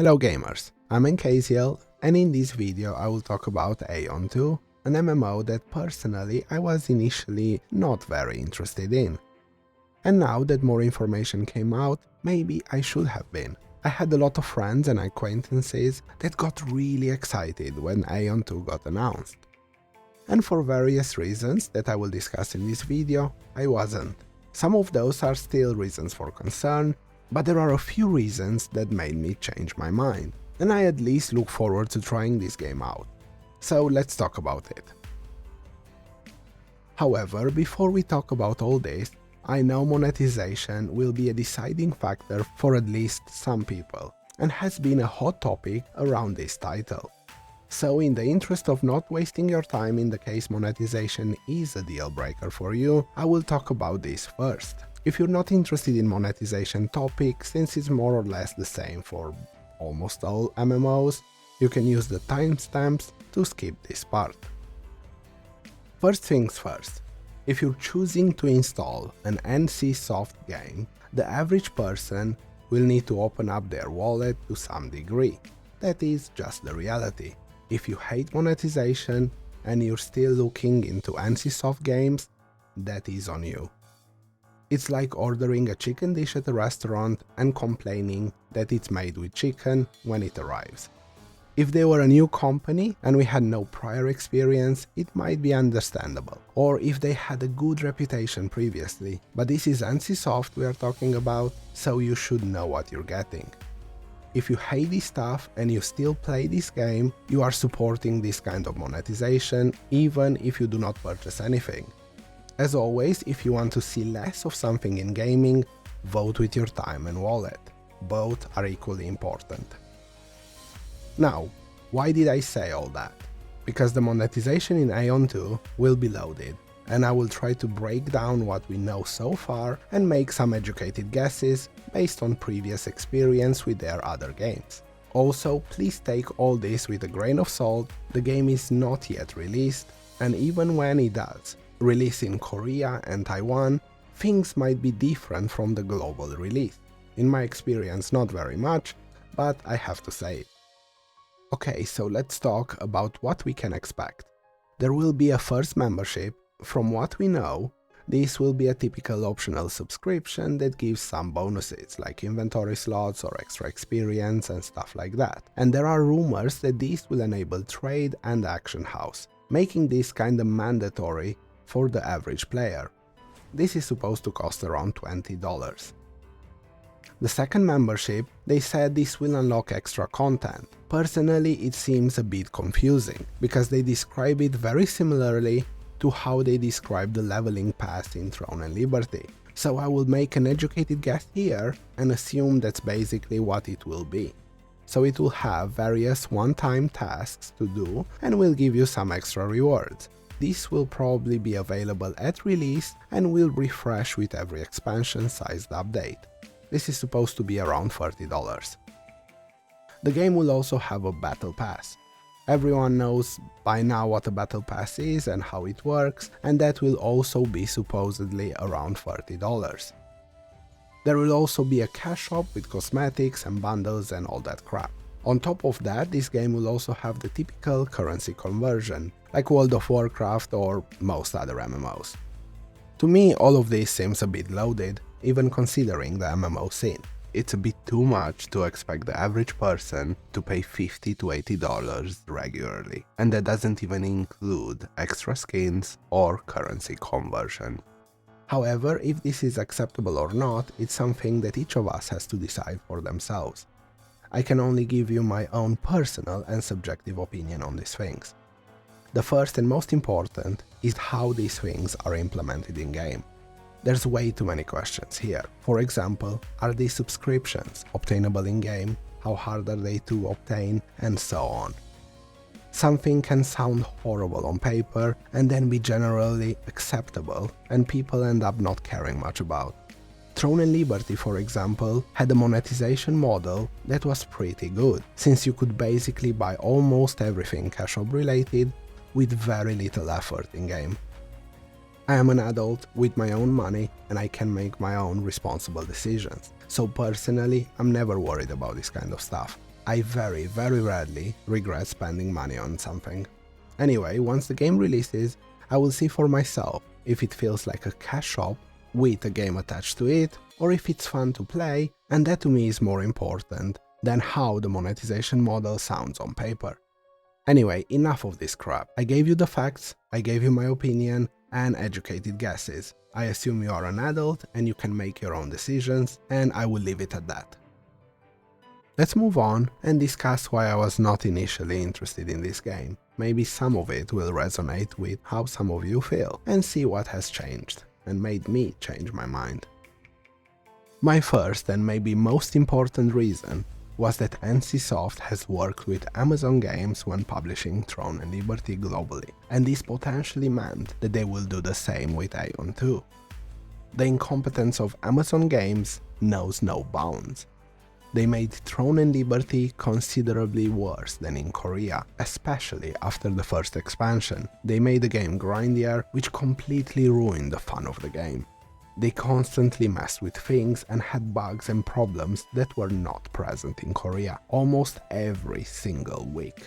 Hello gamers, I'm Aion, and in this video I will talk about Aion 2, an MMO that personally I was initially not very interested in. And now that more information came out, maybe I should have been. I had a lot of friends and acquaintances that got really excited when Aion 2 got announced. And for various reasons that I will discuss in this video, I wasn't. Some of those are still reasons for concern, but there are a few reasons that made me change my mind, and I at least look forward to trying this game out. So let's talk about it. However, before we talk about all this, I know monetization will be a deciding factor for at least some people, and has been a hot topic around this title. So in the interest of not wasting your time in the case monetization is a deal breaker for you, I will talk about this first. If you're not interested in monetization topic, since it's more or less the same for almost all MMOs, you can use the timestamps to skip this part. First things first, if you're choosing to install an NCSoft game, the average person will need to open up their wallet to some degree. That is just the reality. If you hate monetization and you're still looking into NCSoft games, that is on you. It's like ordering a chicken dish at a restaurant and complaining that it's made with chicken when it arrives. If they were a new company and we had no prior experience, it might be understandable. Or if they had a good reputation previously, but this is NCSoft we are talking about, so you should know what you're getting. If you hate this stuff and you still play this game, you are supporting this kind of monetization, even if you do not purchase anything. As always, if you want to see less of something in gaming, vote with your time and wallet. Both are equally important. Now, why did I say all that? Because the monetization in Aion 2 will be loaded, and I will try to break down what we know so far and make some educated guesses based on previous experience with their other games. Also, please take all this with a grain of salt, the game is not yet released, and even when it does release in Korea and Taiwan, things might be different from the global release. In my experience, not very much, but I have to say it. Okay, so let's talk about what we can expect. There will be a first membership. From what we know, this will be a typical optional subscription that gives some bonuses like inventory slots or extra experience and stuff like that. And there are rumors that this will enable trade and action house, making this kinda mandatory for the average player. This is supposed to cost around $20. The second membership, they said this will unlock extra content. Personally, it seems a bit confusing, because they describe it very similarly to how they describe the leveling pass in Throne and Liberty. So I will make an educated guess here and assume that's basically what it will be. So it will have various one-time tasks to do and will give you some extra rewards. This will probably be available at release and will refresh with every expansion-sized update. This is supposed to be around $30. The game will also have a battle pass. Everyone knows by now what a battle pass is and how it works, and that will also be supposedly around $30. There will also be a cash shop with cosmetics and bundles and all that crap. On top of that, this game will also have the typical currency conversion, like World of Warcraft or most other MMOs. To me, all of this seems a bit loaded, even considering the MMO scene. It's a bit too much to expect the average person to pay $50 to $80 regularly, and that doesn't even include extra skins or currency conversion. However, if this is acceptable or not, it's something that each of us has to decide for themselves. I can only give you my own personal and subjective opinion on these things. The first and most important is how these things are implemented in-game. There's way too many questions here. For example, are these subscriptions obtainable in-game? How hard are they to obtain? And so on. Something can sound horrible on paper and then be generally acceptable, and people end up not caring much about. Throne and Liberty, for example, had a monetization model that was pretty good, since you could basically buy almost everything cash shop related with very little effort in-game. I am an adult with my own money and I can make my own responsible decisions. So personally, I'm never worried about this kind of stuff. I very rarely regret spending money on something. Anyway, once the game releases, I will see for myself if it feels like a cash shop with a game attached to it, or if it's fun to play, and that to me is more important than how the monetization model sounds on paper. Anyway, enough of this crap. I gave you the facts, I gave you my opinion, and educated guesses. I assume you are an adult and you can make your own decisions, and I will leave it at that. Let's move on and discuss why I was not initially interested in this game. Maybe some of it will resonate with how some of you feel, and see what has changed and made me change my mind. My first and maybe most important reason was that NCSoft has worked with Amazon Games when publishing Throne and Liberty globally, and this potentially meant that they will do the same with Aion too. The incompetence of Amazon Games knows no bounds. They made Throne and Liberty considerably worse than in Korea, especially after the first expansion. They made the game grindier, which completely ruined the fun of the game. They constantly messed with things and had bugs and problems that were not present in Korea, almost every single week.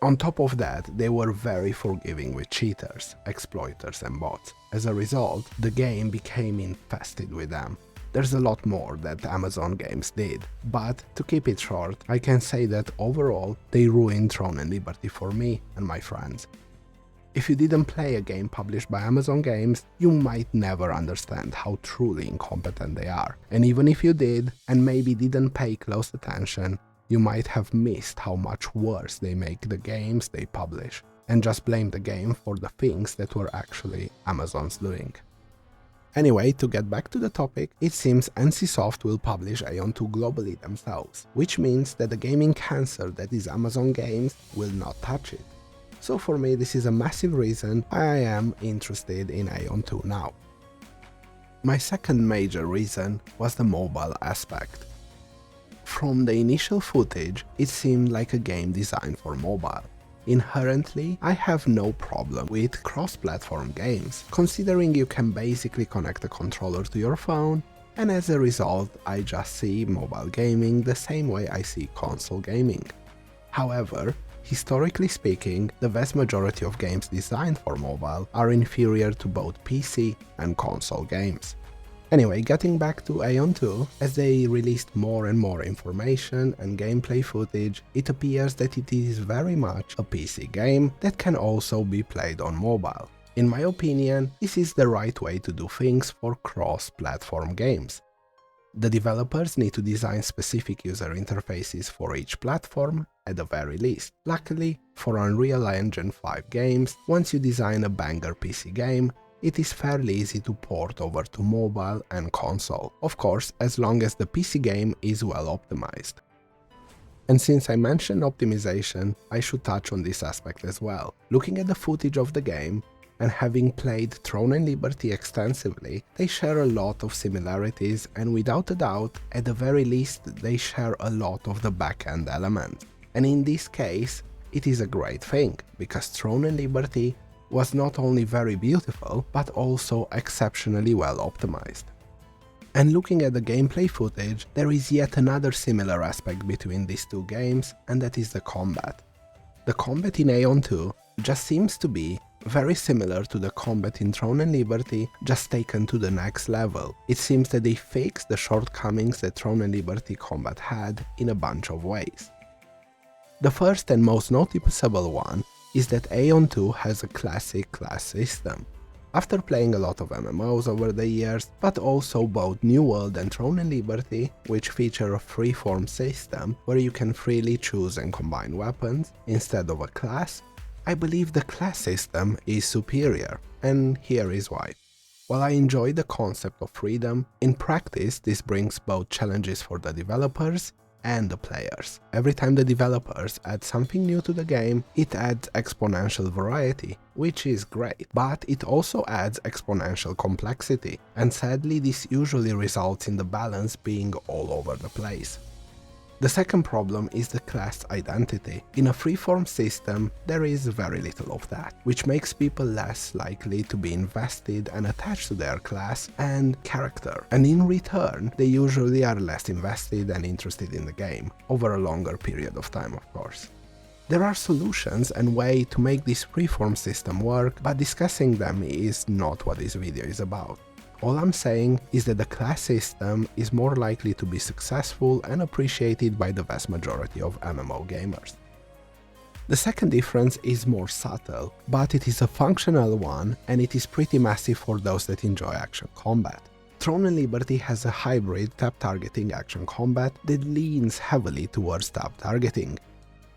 On top of that, they were very forgiving with cheaters, exploiters and bots. As a result, the game became infested with them. There's a lot more that Amazon Games did, but to keep it short, I can say that overall they ruined Throne and Liberty for me and my friends. If you didn't play a game published by Amazon Games, you might never understand how truly incompetent they are. And even if you did, and maybe didn't pay close attention, you might have missed how much worse they make the games they publish, and just blame the game for the things that were actually Amazon's doing. Anyway, to get back to the topic, it seems NCSoft will publish Aion 2 globally themselves, which means that the gaming cancer that is Amazon Games will not touch it. So for me, this is a massive reason why I am interested in Aion 2 now. My second major reason was the mobile aspect. From the initial footage, it seemed like a game designed for mobile. Inherently, I have no problem with cross-platform games, considering you can basically connect a controller to your phone, and as a result, I just see mobile gaming the same way I see console gaming. However, historically speaking, the vast majority of games designed for mobile are inferior to both PC and console games. Anyway, getting back to Aion 2, as they released more and more information and gameplay footage, it appears that it is very much a PC game that can also be played on mobile. In my opinion, this is the right way to do things for cross-platform games. The developers need to design specific user interfaces for each platform, at the very least. Luckily, for Unreal Engine 5 games, once you design a banger PC game, it is fairly easy to port over to mobile and console, of course as long as the PC game is well optimized. And since I mentioned optimization, I should touch on this aspect as well. Looking at the footage of the game, and having played Throne and Liberty extensively, they share a lot of similarities, and without a doubt, at the very least, they share a lot of the back-end elements. And in this case, it is a great thing, because Throne and Liberty was not only very beautiful, but also exceptionally well optimized. And looking at the gameplay footage, there is yet another similar aspect between these two games, and that is the combat. The combat in Aion 2 just seems to be very similar to the combat in Throne and Liberty, just taken to the next level. It seems that they fixed the shortcomings that Throne and Liberty combat had in a bunch of ways. The first and most noticeable one is that Aion 2 has a classic class system. After playing a lot of MMOs over the years, but also both New World and Throne and Liberty, which feature a freeform system where you can freely choose and combine weapons instead of a class, I believe the class system is superior, and here is why. While I enjoy the concept of freedom, in practice this brings both challenges for the developers and the players. Every time the developers add something new to the game, it adds exponential variety, which is great, but it also adds exponential complexity, and sadly this usually results in the balance being all over the place. The second problem is the class identity. In a freeform system, there is very little of that, which makes people less likely to be invested and attached to their class and character. And in return, they usually are less invested and interested in the game, over a longer period of time, of course. There are solutions and ways to make this freeform system work, but discussing them is not what this video is about. All I'm saying is that the class system is more likely to be successful and appreciated by the vast majority of MMO gamers. The second difference is more subtle, but it is a functional one, and it is pretty massive for those that enjoy action combat. Throne and Liberty has a hybrid tap targeting action combat that leans heavily towards tap targeting.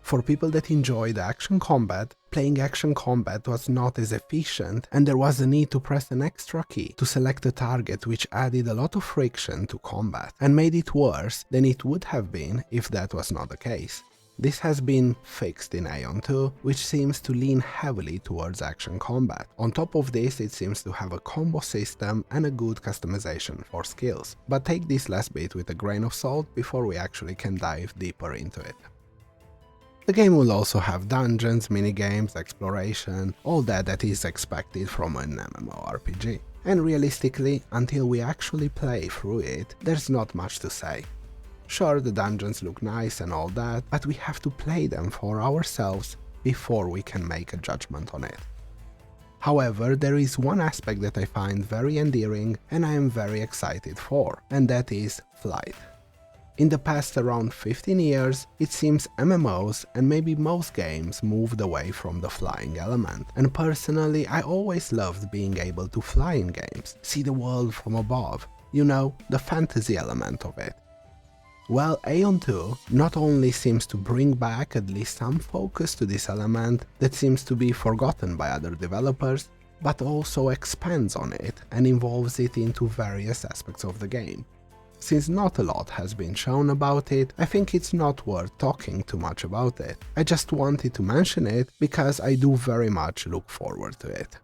For people that enjoy the action combat, playing action combat was not as efficient, and there was a need to press an extra key to select a target, which added a lot of friction to combat and made it worse than it would have been if that was not the case. This has been fixed in Aion 2, which seems to lean heavily towards action combat. On top of this, it seems to have a combo system and a good customization for skills. But take this last bit with a grain of salt before we actually can dive deeper into it. The game will also have dungeons, minigames, exploration, all that is expected from an MMORPG. And realistically, until we actually play through it, there's not much to say. Sure, the dungeons look nice and all that, but we have to play them for ourselves before we can make a judgment on it. However, there is one aspect that I find very endearing and I am very excited for, and that is flight. In the past around 15 years, it seems MMOs and maybe most games moved away from the flying element, and personally I always loved being able to fly in games, see the world from above, you know, the fantasy element of it. Well, Aion 2 not only seems to bring back at least some focus to this element that seems to be forgotten by other developers, but also expands on it and involves it into various aspects of the game. Since not a lot has been shown about it, I think it's not worth talking too much about it. I just wanted to mention it because I do very much look forward to it.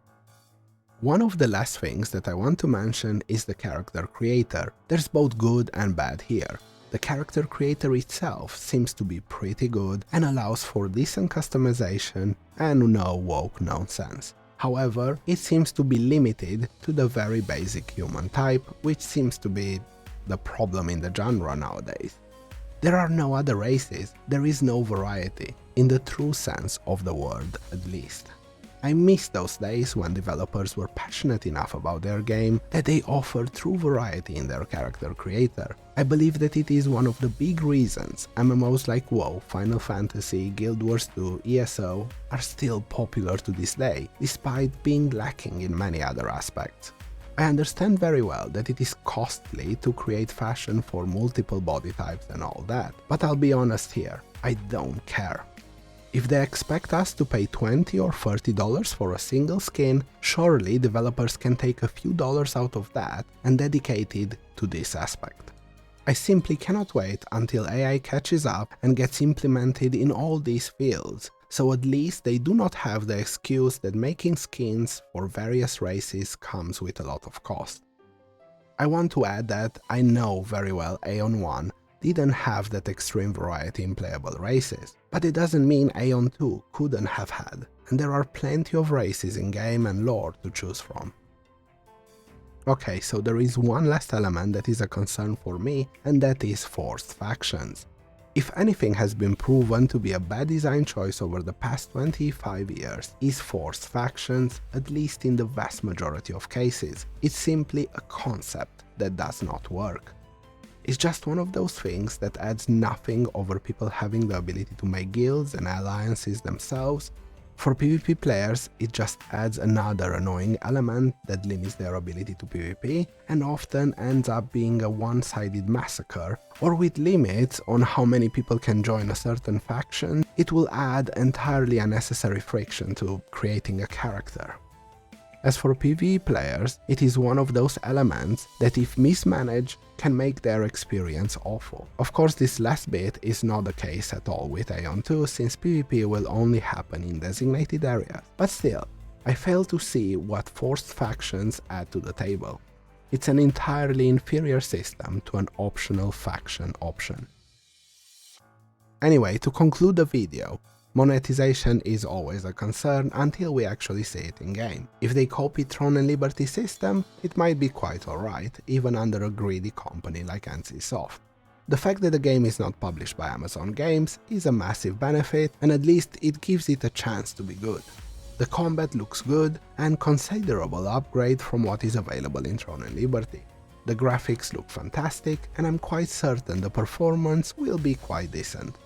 One of the last things that I want to mention is the character creator. There's both good and bad here. The character creator itself seems to be pretty good and allows for decent customization and no woke nonsense. However, it seems to be limited to the very basic human type, which seems to be the problem in the genre nowadays. There are no other races, there is no variety, in the true sense of the word at least. I miss those days when developers were passionate enough about their game that they offered true variety in their character creator. I believe that it is one of the big reasons MMOs like WoW, Final Fantasy, Guild Wars 2, ESO are still popular to this day, despite being lacking in many other aspects. I understand very well that it is costly to create fashion for multiple body types and all that, but I'll be honest here, I don't care. If they expect us to pay $20 or $30 for a single skin, surely developers can take a few dollars out of that and dedicate it to this aspect. I simply cannot wait until AI catches up and gets implemented in all these fields, so at least they do not have the excuse that making skins for various races comes with a lot of cost. I want to add that I know very well Aion 1 didn't have that extreme variety in playable races, but it doesn't mean Aion 2 couldn't have had, and there are plenty of races in game and lore to choose from. Okay, so there is one last element that is a concern for me, and that is forced factions. If anything has been proven to be a bad design choice over the past 25 years, is forced factions, at least in the vast majority of cases. It's simply a concept that does not work. It's just one of those things that adds nothing over people having the ability to make guilds and alliances themselves. For PvP players, it just adds another annoying element that limits their ability to PvP and often ends up being a one-sided massacre, or with limits on how many people can join a certain faction, it will add entirely unnecessary friction to creating a character. As for PvE players, it is one of those elements that if mismanaged can make their experience awful. Of course, this last bit is not the case at all with Aion 2 since PvP will only happen in designated areas, but still, I fail to see what forced factions add to the table. It's an entirely inferior system to an optional faction option. Anyway, to conclude the video, monetization is always a concern until we actually see it in-game. If they copy Throne and Liberty system, it might be quite alright, even under a greedy company like NCSoft. The fact that the game is not published by Amazon Games is a massive benefit, and at least it gives it a chance to be good. The combat looks good, and considerable upgrade from what is available in Throne and Liberty. The graphics look fantastic, and I'm quite certain the performance will be quite decent.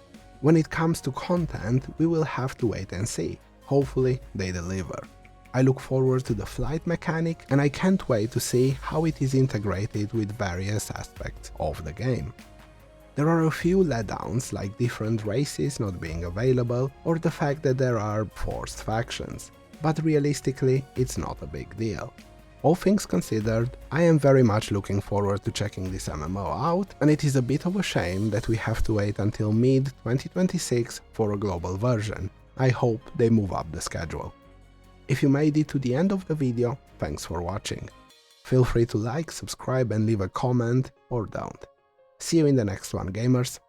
When it comes to content, we will have to wait and see. Hopefully they deliver. I look forward to the flight mechanic, and I can't wait to see how it is integrated with various aspects of the game. There are a few letdowns, like different races not being available, or the fact that there are forced factions, but realistically it's not a big deal. All things considered, I am very much looking forward to checking this MMO out, and it is a bit of a shame that we have to wait until mid-2026 for a global version. I hope they move up the schedule. If you made it to the end of the video, thanks for watching. Feel free to like, subscribe and leave a comment, or don't. See you in the next one, gamers.